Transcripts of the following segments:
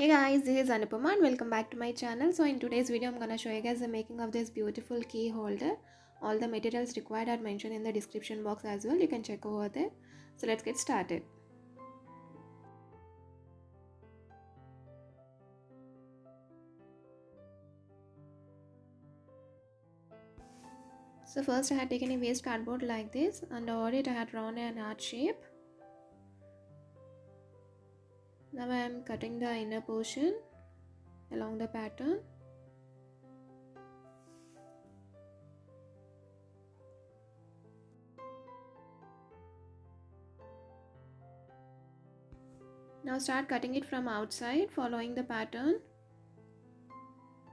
Hey guys, this is Anupama and welcome back to my channel. So in today's video, I'm gonna show you guys the making of this beautiful key holder. All the materials required are mentioned in the description box as well. You can check over there. So let's get started. So first I had taken a waste cardboard like this, and over it I had drawn an heart shape. Now I am cutting the inner portion along the pattern. Now start cutting it from outside, following the pattern.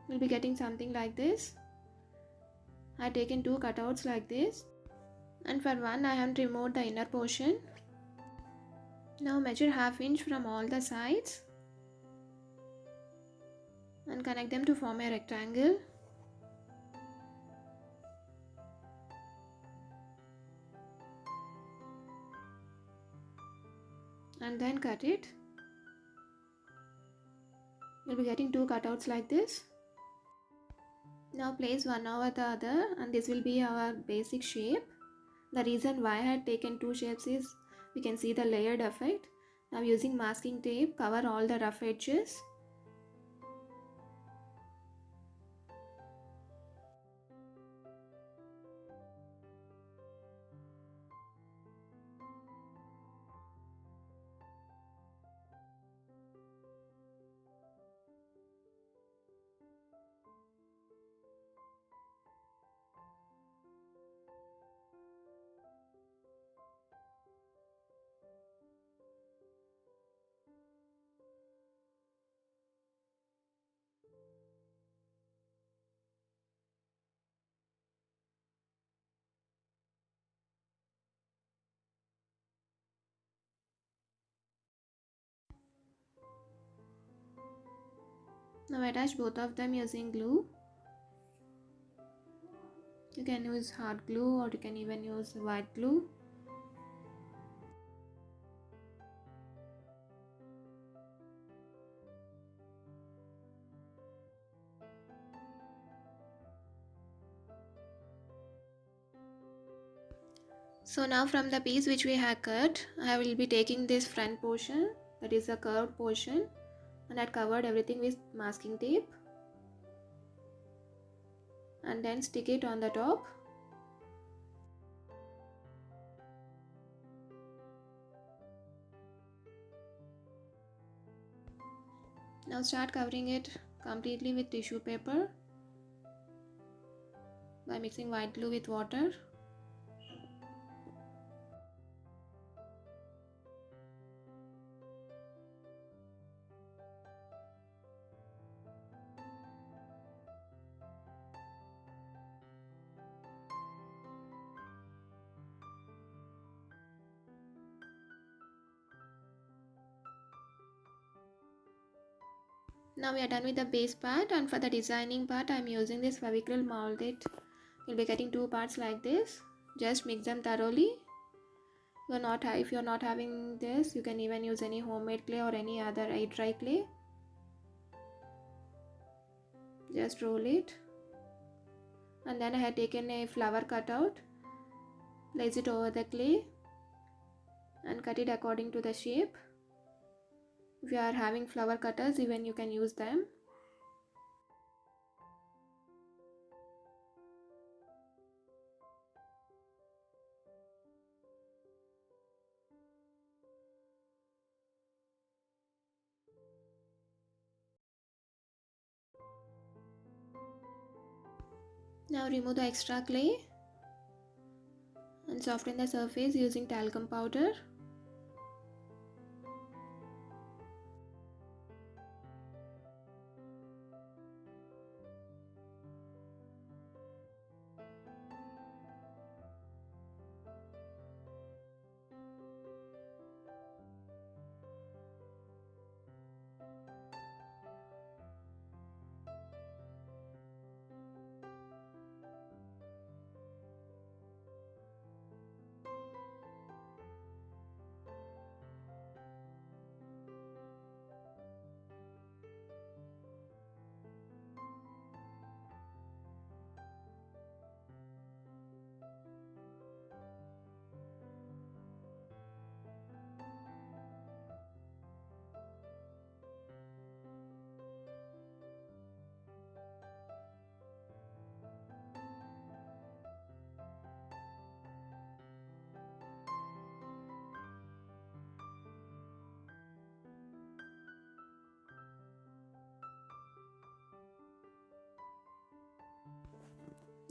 We'll be getting something like this. I have taken two cutouts like this, and for one I have removed the inner portion. Now measure ½ inch from all the sides and connect them to form a rectangle. And then cut it. You'll be getting two cutouts like this. Now place one over the other, and this will be our basic shape. The reason why I had taken two shapes is we can see the layered effect. Now using masking tape, cover all the rough edges. Now attach both of them using glue. You can use hard glue or you can even use white glue. So now from the piece which we have cut, I will be taking this front portion, that is the curved portion, and I covered everything with masking tape, and then stick it on the top. Now start covering it completely with tissue paper by mixing white glue with water. Now we are done with the base part, and for the designing part I am using this Fevicryl molded. You'll be getting two parts like this. Just mix them thoroughly. If you're not having this, you can even use any homemade clay or any other air dry clay. Just roll it, and then I had taken a flower cutout, place it over the clay and cut it according to the shape. If you are having flower cutters, even you can use them. Now remove the extra clay and soften the surface using talcum powder.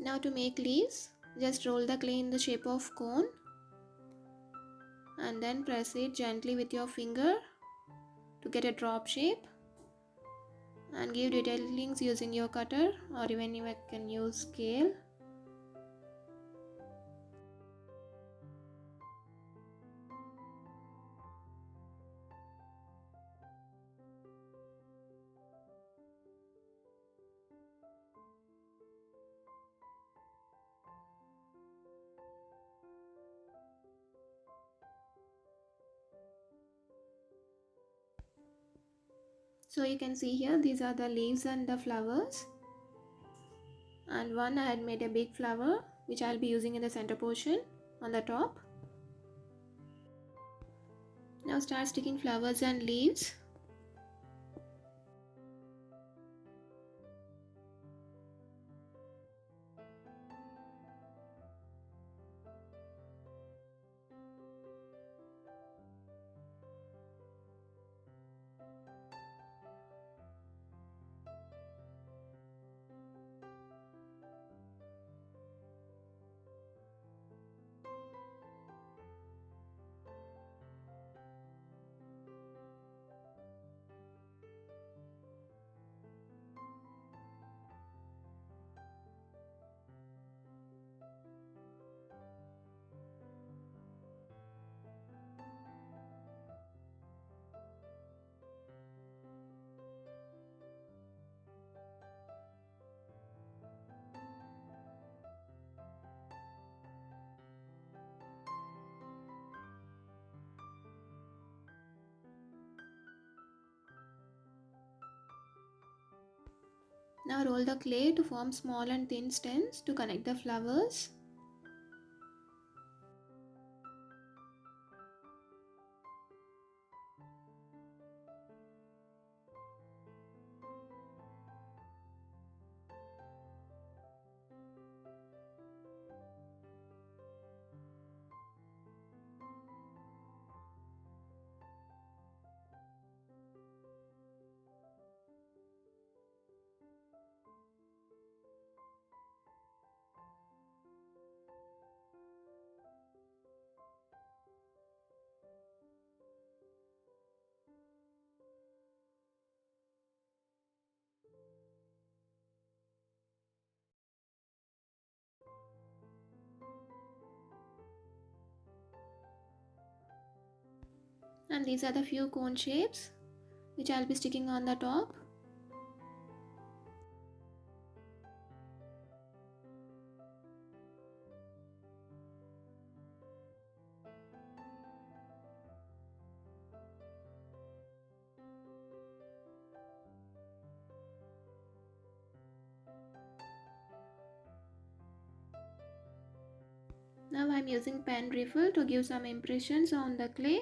Now to make leaves, just roll the clay in the shape of cone and then press it gently with your finger to get a drop shape, and give detailings using your cutter, or even you can use scale. So you can see here, these are the leaves and the flowers, and one I had made a big flower which I'll be using in the center portion on the top. Now start sticking flowers and leaves. Now roll the clay to form small and thin stems to connect the flowers. And these are the few cone shapes which I'll be sticking on the top. Now I'm using pen refill to give some impressions on the clay.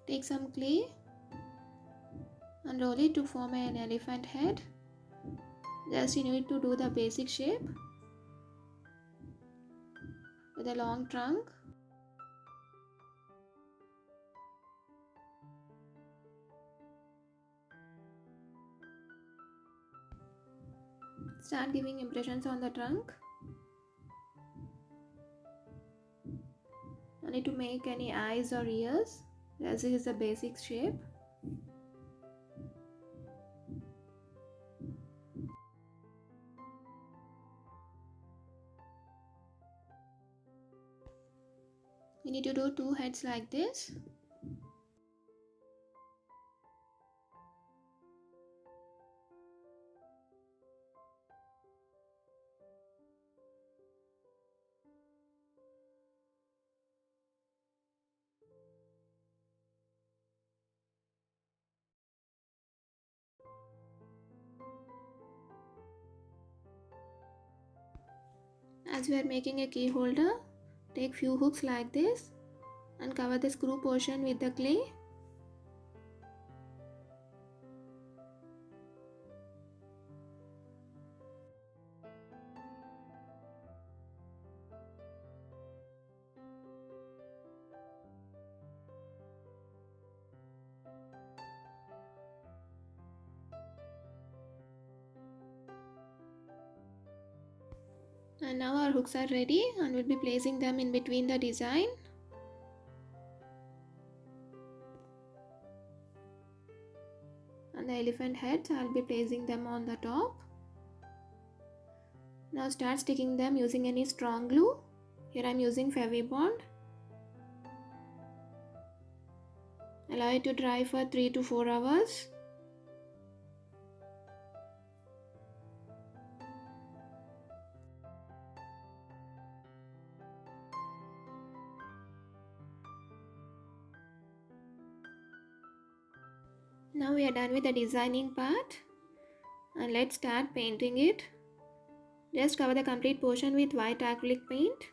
Take some clay and roll it to form an elephant head. Just you need to do the basic shape with a long trunk. Start giving impressions on the trunk. No need to make any eyes or ears. This is the basic shape. You need to do two heads like this. As we are making a key holder, take few hooks like this and cover the screw portion with the clay. And now our hooks are ready, and we'll be placing them in between the design. And the elephant heads, I'll be placing them on the top. Now start sticking them using any strong glue. Here I'm using Fevibond. Allow it to dry for 3 to 4 hours. Now we are done with the designing part, and let's start painting it. Just cover the complete portion with white acrylic paint.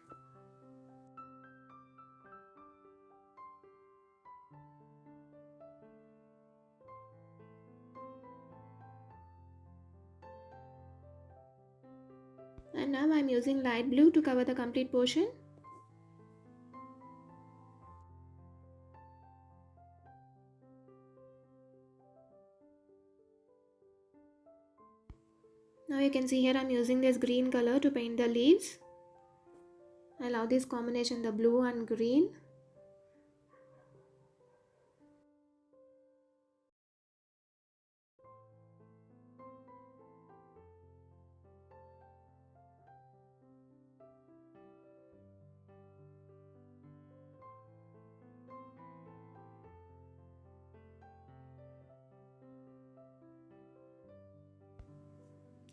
And now I am using light blue to cover the complete portion. Now you can see here I am using this green color to paint the leaves. I love this combination, the blue and green.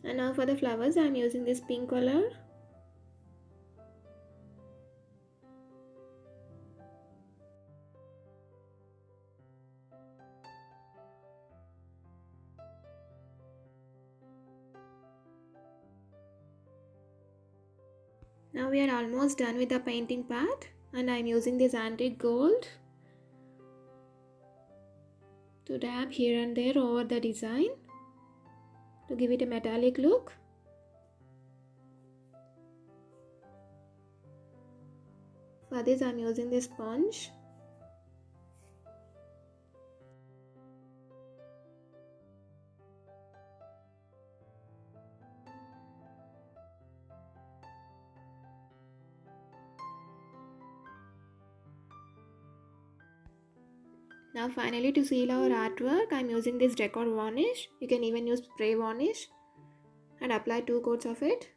And now for the flowers, I am using this pink color. Now we are almost done with the painting part, and I am using this antique gold to dab here and there over the design to give it a metallic look. For this I am using this sponge. Now finally, to seal our artwork, I am using this decor varnish. You can even use spray varnish, and apply 2 coats of it.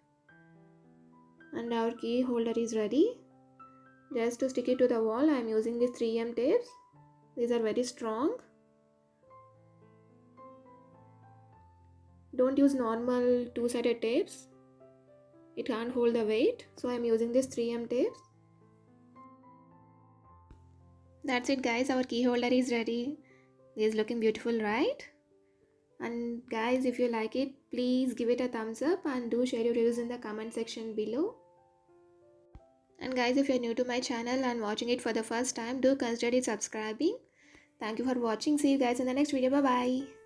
And our key holder is ready. Just to stick it to the wall, I am using these 3M tapes. These are very strong. Don't use normal 2-sided tapes. It can't hold the weight. So I am using these 3M tapes. That's it guys, our key holder is ready. This is looking beautiful, right? And guys, if you like it, please give it a thumbs up and do share your reviews in the comment section below. And guys, if you're new to my channel and watching it for the first time, do consider it subscribing. Thank you for watching. See you guys in the next video. Bye bye.